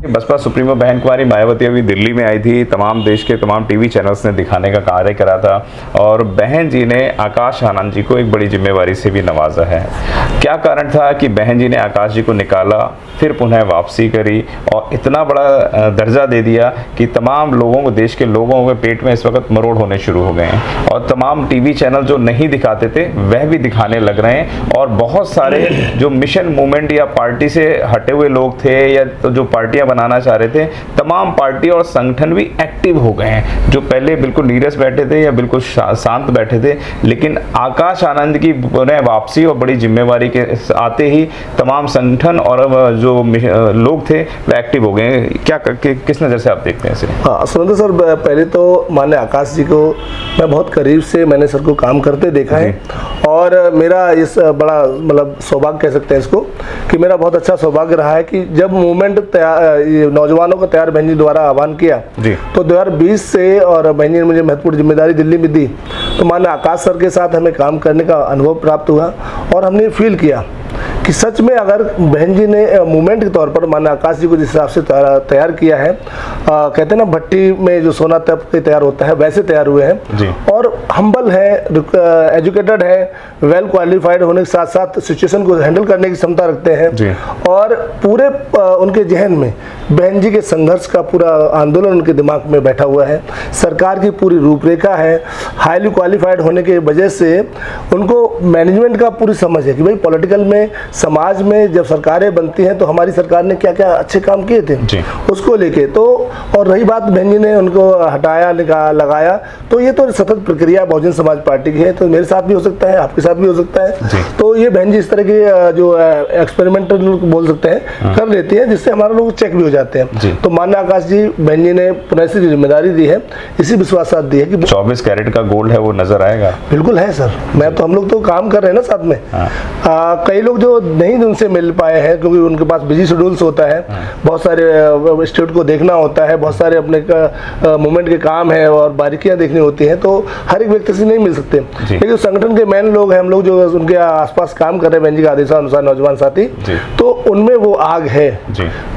Baspa supremo बहन कुमारी मायावती अभी दिल्ली में आई थी। तमाम देश के तमाम टीवी चैनल्स ने दिखाने का कार्य करा था और बहन जी ने आकाश आनंद जी को एक बड़ी जिम्मेवारी से भी नवाजा है। क्या कारण था कि बहन जी ने आकाश जी को निकाला, फिर पुनः वापसी करी और इतना बड़ा दर्जा दे दिया कि तमाम लोगों को, देश के लोगों के पेट में इस वक्त मरोड़ होने शुरू हो गए हैं और तमाम टीवी चैनल जो नहीं दिखाते थे वह भी दिखाने लग रहे हैं। और बहुत सारे जो मिशन मूवमेंट या पार्टी से हटे हुए लोग थे या तो जो पार्टियां बनाना चाह रहे थे, तमाम पार्टी और संगठन भी एक्टिव हो गए हैं। जो पहले बिल्कुल नीरस बैठे थे या बिल्कुल शांत बैठे थे, लेकिन आकाश आनंद की पुनः वापसी और बड़ी जिम्मेवारी के आते ही तमाम संगठन और जो लोग थे वह एक्टिव हो गए। क्या किस नज़र से आप देखते हैं इसे? हाँ सुनते सर, पहले तो माननीय आकाश जी को मैं बहुत करीब से मैंने सर को काम करते देखा है और मेरा इस बड़ा मतलब सौभाग्य कह सकते हैं इसको कि मेरा बहुत अच्छा सौभाग्य रहा है कि जब मूवमेंट नौजवानों को तैयार बहन जी द्वारा आह्वान किया तो 2020 से और बहन जी ने मुझे महत्वपूर्ण जिम्मेदारी दिल्ली में दी, तो माननीय आकाश सर के साथ हमें काम करने का अनुभव प्राप्त हुआ और हमने फील किया कि सच में अगर बहन जी ने मूवमेंट के तौर पर माननीय आकाश जी को जिस हिसाब से तैयार किया है, कहते हैं ना भट्टी में जो सोना तप के तैयार होता है वैसे तैयार हुए हैं और हम्बल है, एजुकेटेड है, वेल क्वालिफाइड होने के साथ साथ सिचुएशन को हैंडल करने की क्षमता रखते हैं और पूरे उनके जहन में बहन जी के संघर्ष का पूरा आंदोलन उनके दिमाग में बैठा हुआ है। सरकार की पूरी रूपरेखा है, हाईली क्वालिफाइड होने की वजह से उनको मैनेजमेंट का पूरी समझ है कि भाई पॉलिटिकल में, समाज में जब सरकारें बनती हैं तो हमारी सरकार ने क्या क्या अच्छे काम किए थे उसको लेके। तो और रही बात बहन जी ने उनको हटाया लगाया, तो ये तो सतत प्रक्रिया बहुजन समाज पार्टी की है, तो मेरे साथ भी हो सकता है, आपके साथ भी हो सकता है। तो ये बहन जी इस तरह की जो एक्सपेरिमेंटल बोल सकते हैं कर लेती है, जिससे हमारे लोग चेक भी हो जाते हैं। तो माननीय आकाश जी बहन जी ने पुनः से जिम्मेदारी दी है, इसी विश्वास साथ दी है कि 24 कैरेट का गोल्ड है वो नजर आएगा। बिल्कुल है सर, मैं तो हम लोग तो काम कर रहे हैं ना साथ में। कई लोग जो नहीं उनसे मिल पाए हैं क्योंकि उनके पास बिजी शेड्यूल्स होता है, बहुत सारे स्टेट को देखना होता है, बहुत सारे अपने मूवमेंट के काम है और बारीकियां देखनी होती हैं, तो हर एक व्यक्ति से नहीं मिल सकते। लेकिन संगठन के मेन लोग हैं, हम लोग जो उनके आसपास काम कर रहे हैं बहन जी के आदेशानुसार नौजवान साथी, तो उनमें वो आग है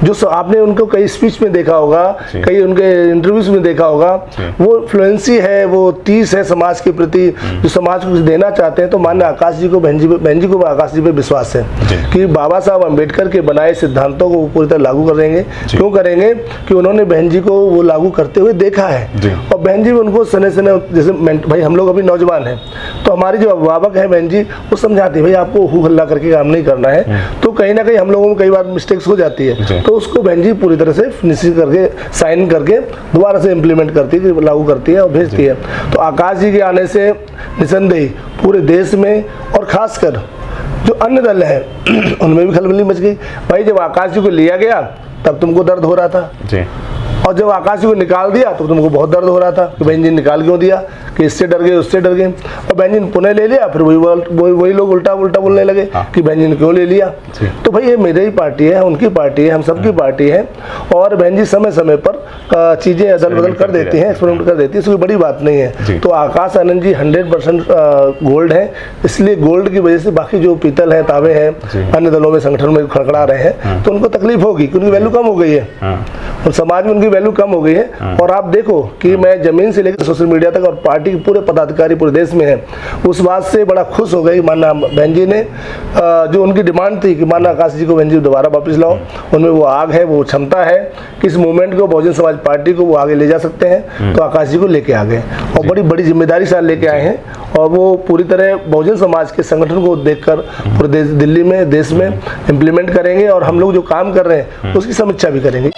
जो आपने उनको कई स्पीच में देखा होगा, कई उनके इंटरव्यूज में देखा होगा, वो फ्लुएंसी है, वो तीस है समाज के प्रति, जो समाज को कुछ देना चाहते हैं। तो माननीय आकाश जी को बहन जी को आकाश जी पे विश्वास है कि बाबा साहब अम्बेडकर के बनाए सिद्धांतों को पूरी तरह लागू करेंगे। क्यों करेंगे? कि उन्होंने बहन जी को वो लागू करते हुए देखा है और बहन जी उनको सने जैसे भाई हम लोग अभी नौजवान हैं तो हमारी जो अभिभावक है बहन जी वो समझाती है भाई आपको हु हल्ला करके काम नहीं करना है, तो कहीं ना कहीं हम लोगों में कई बार मिस्टेक्स हो जाती है, तो उसको बहन जी पूरी तरह से निश्चित करके साइन करके दोबारा से इम्प्लीमेंट करती है, लागू करती है और भेजती है। तो आकाश जी के आने से निसंदेह पूरे देश में और खासकर जो अन्य दल है उनमें भी खलबली मच गई। भाई जब आकाश जी को लिया गया तब तुमको दर्द हो रहा था और जब आकाश जी को निकाल दिया तो तुमको बहुत दर्द हो रहा था कि बहन जी ने निकाल क्यों दिया, कि इससे डर गए उससे डर गए, और बहन जी ने पुनः ले लिया, फिर वही लोग उल्टा बोलने लगे कि बहन जी ने क्यों ले लिया। तो भाई ये मेरी ही पार्टी है, उनकी पार्टी है, हम सबकी पार्टी है और बहन जी समय समय पर चीज़ें अदल बदल कर देती हैं, एक्सपेरिमेंट कर देती है, इसकी बड़ी बात नहीं है। तो आकाश आनंद जी 100% गोल्ड है, इसलिए गोल्ड की वजह से बाकी जो पीतल है, तांबे हैं, अन्य दलों में संगठन में खड़खड़ा रहे हैं तो उनको तकलीफ होगी क्योंकि वैल्यू कम हो गई है और समाज में उनकी वैल्यू कम हो गई है। और आप देखो कि मैं जमीन से लेकर सोशल मीडिया तक और पार्टी के पूरे पदाधिकारी पूरे देश में है, उस बात से बड़ा खुश हो गई मानना बहन जी ने, जो उनकी डिमांड थी कि मानना आकाश जी को बहन जी दोबारा वापस लाओ, उनमें वो आग है, वो क्षमता है कि इस मूवमेंट को, बहुजन समाज पार्टी को वो आगे ले जा सकते हैं। तो आकाश जी को लेके आ गए और बड़ी बड़ी जिम्मेदारी साथ लेके आए हैं और वो पूरी तरह बहुजन समाज के संगठन को देखकर पूरे दिल्ली में, देश में इम्प्लीमेंट करेंगे और हम लोग जो काम कर रहे हैं उसकी समीक्षा भी करेंगे।